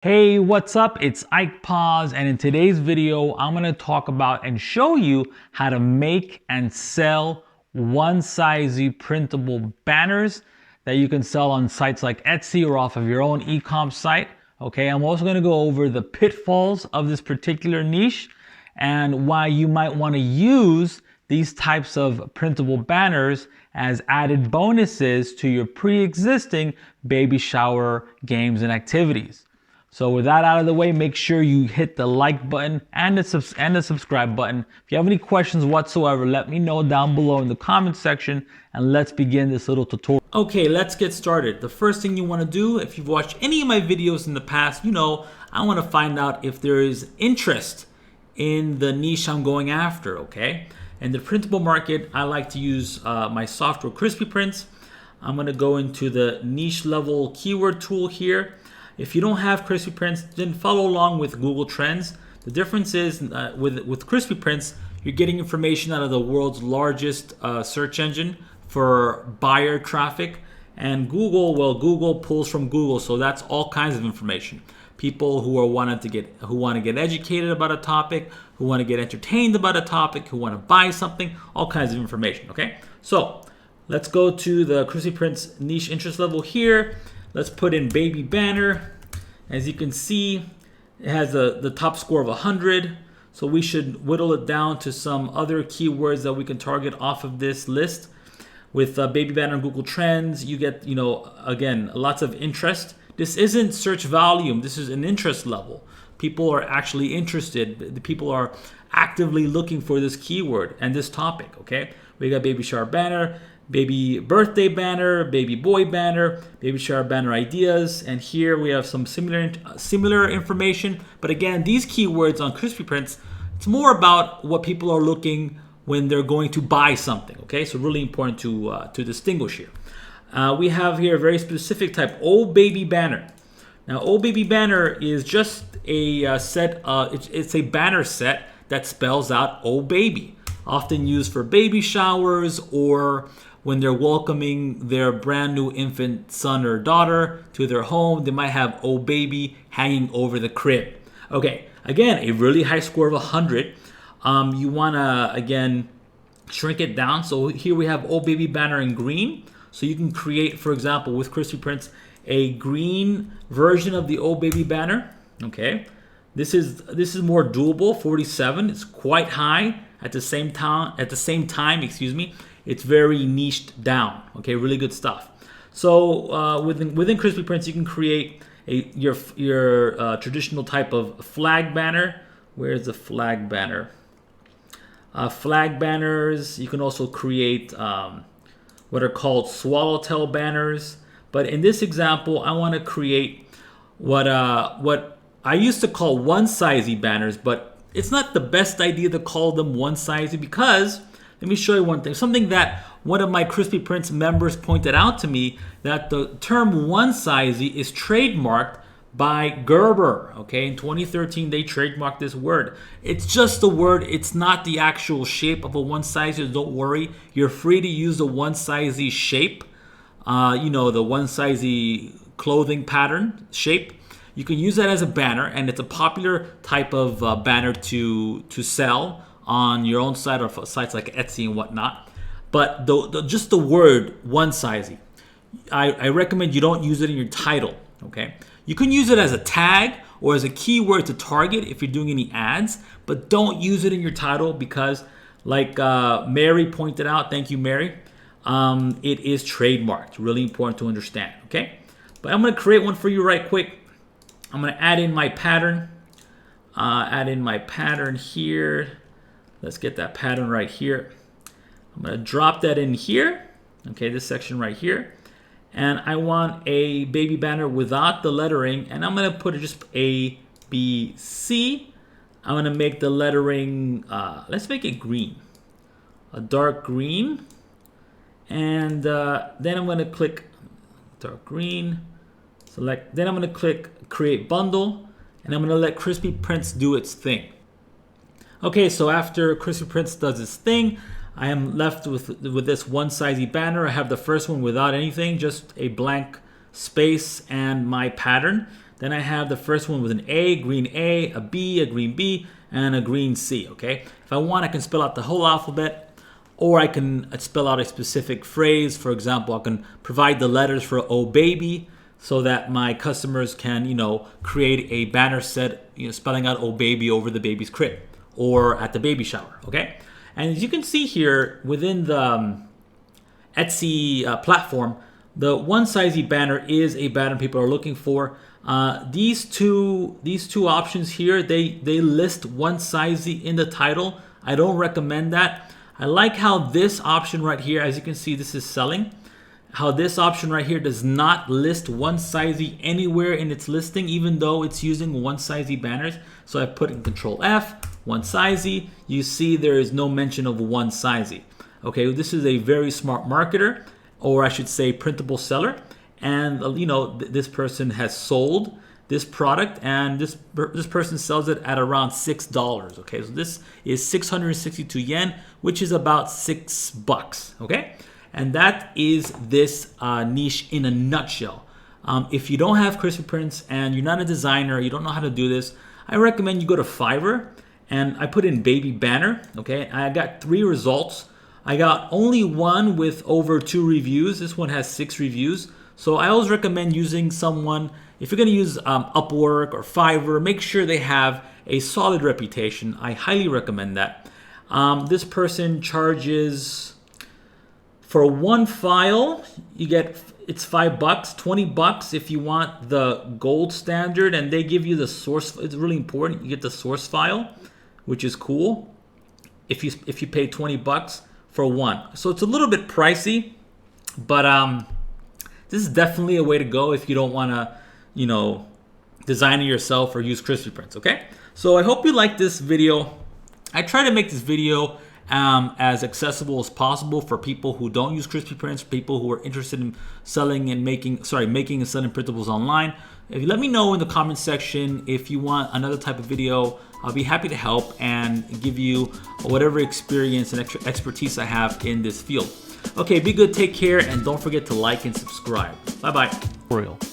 Hey, what's up? It's Ike Paz, and in today's video, I'm going to talk about and show you how to make and sell one-sizey printable banners that you can sell on sites like Etsy or off of your own e-com site. Okay, I'm also going to go over the pitfalls of this particular niche and why you might want to use these types of printable banners as added bonuses to your pre-existing baby shower games and activities. So with that out of the way, make sure you hit the like button and the subscribe button. If you have any questions whatsoever, let me know down below in the comment section, and let's begin this little tutorial. Okay, let's get started. The first thing you want to do, if you've watched any of my videos in the past, you know I want to find out if there is interest in the niche I'm going after, okay? In the printable market, I like to use my software Crispy Prints. I'm going to go into the niche level keyword tool here. If you don't have Crispy Prints, then follow along with Google Trends. The difference is with Crispy Prints, you're getting information out of the world's largest search engine for buyer traffic. And Google, well, Google pulls from Google, so that's all kinds of information. People who want to get educated about a topic, who want to get entertained about a topic, who want to buy something, all kinds of information. Okay, so let's go to the Crispy Prints niche interest level here. Let's put in baby banner. As you can see, it has the top score of 100. So we should whittle it down to some other keywords that we can target off of this list. With baby banner on Google Trends, you get, again, lots of interest. This isn't search volume. This is an interest level. People are actually interested. The people are actively looking for this keyword and this topic, okay? We got baby shower banner, baby birthday banner, baby boy banner, baby shower banner ideas, and here we have some similar information. But again, these keywords on Crispy Prints, it's more about what people are looking when they're going to buy something. Okay, so really important to distinguish here. We have here a very specific type, old baby banner. Now, old baby banner is just a set. It's a banner set that spells out old baby, often used for baby showers or when they're welcoming their brand new infant son or daughter to their home. They might have old baby hanging over the crib. Okay, again, a really high score of 100. You want to, again, shrink it down. So here we have old baby banner in green. So you can create, for example, with Crispy Prints, a green version of the old baby banner. Okay, this is more doable. 47. It's quite high. At the same time, excuse me, it's very niched down. Okay, really good stuff. So within Crispy Prints, you can create your traditional type of flag banner. Where's the flag banner? Flag banners. You can also create what are called swallowtail banners. But in this example, I want to create what I used to call one-sizey banners, but it's not the best idea to call them one-sizey because, let me show you one thing. Something that one of my Crispy Prints members pointed out to me, that the term one-sizey is trademarked by Gerber. Okay, in 2013 they trademarked this word. It's just the word. It's not the actual shape of a one-sizey. Don't worry. You're free to use the one-sizey shape. The one-sizey clothing pattern shape. You can use that as a banner, and it's a popular type of banner to sell on your own site or sites like Etsy and whatnot. But just the word one-sizey, I recommend you don't use it in your title. Okay, you can use it as a tag or as a keyword to target if you're doing any ads, but don't use it in your title because, like Mary pointed out, thank you, Mary, it is trademarked. Really important to understand. Okay, but I'm going to create one for you right quick. I'm going to add in my pattern. Here. Let's get that pattern right here. I'm going to drop that in here. Okay, this section right here. And I want a baby banner without the lettering. And I'm going to put it just A, B, C. I'm going to make the lettering, let's make it green. A dark green. And then I'm going to click dark green. Select. Then I'm going to click Create Bundle, and I'm going to let Crispy Prints do its thing. Okay, so after Crispy Prints does its thing, I am left with this one-sizey banner. I have the first one without anything, just a blank space and my pattern. Then I have the first one with an A, green A, a B, a green B, and a green C, okay? If I want, I can spell out the whole alphabet, or I can spell out a specific phrase. For example, I can provide the letters for Oh Baby so that my customers can, create a banner set, spelling out Oh Baby over the baby's crib or at the baby shower, okay? And as you can see here within the Etsy platform, the one-sizey banner is a banner people are looking for. These two options here, they list one-sizey in the title. I don't recommend that. I like how this option right here, as you can see, this is selling. How this option right here does not list one-sizey anywhere in its listing, even though it's using one-sizey banners. So I put in Control F, one-sizey. You see there is no mention of one-sizey. Okay, this is a very smart marketer, or I should say printable seller. And this person has sold this product, and this person sells it at around $6. Okay, so this is 662 yen, which is about $6. Okay, and that is this niche in a nutshell. If you don't have crispy prints and you're not a designer, you don't know how to do this, I recommend you go to Fiverr, and I put in baby banner. Okay, I got 3 results. I got only one with over 2 reviews. This one has 6 reviews. So I always recommend using someone, if you're going to use Upwork or Fiverr, make sure they have a solid reputation. I highly recommend that. This person charges for one file, it's $5, $20 if you want the gold standard, and they give you the source. It's really important. You get the source file, which is cool. If you pay $20 for one, so it's a little bit pricey, but this is definitely a way to go if you don't want to, design it yourself or use crispy prints. Okay, so I hope you like this video. I try to make this video as accessible as possible for people who don't use crispy prints, people who are interested in making and selling printables online. If you let me know in the comment section if you want another type of video, I'll be happy to help and give you whatever experience and expertise I have in this field. Okay, be good, take care, and don't forget to like and subscribe. Bye-bye.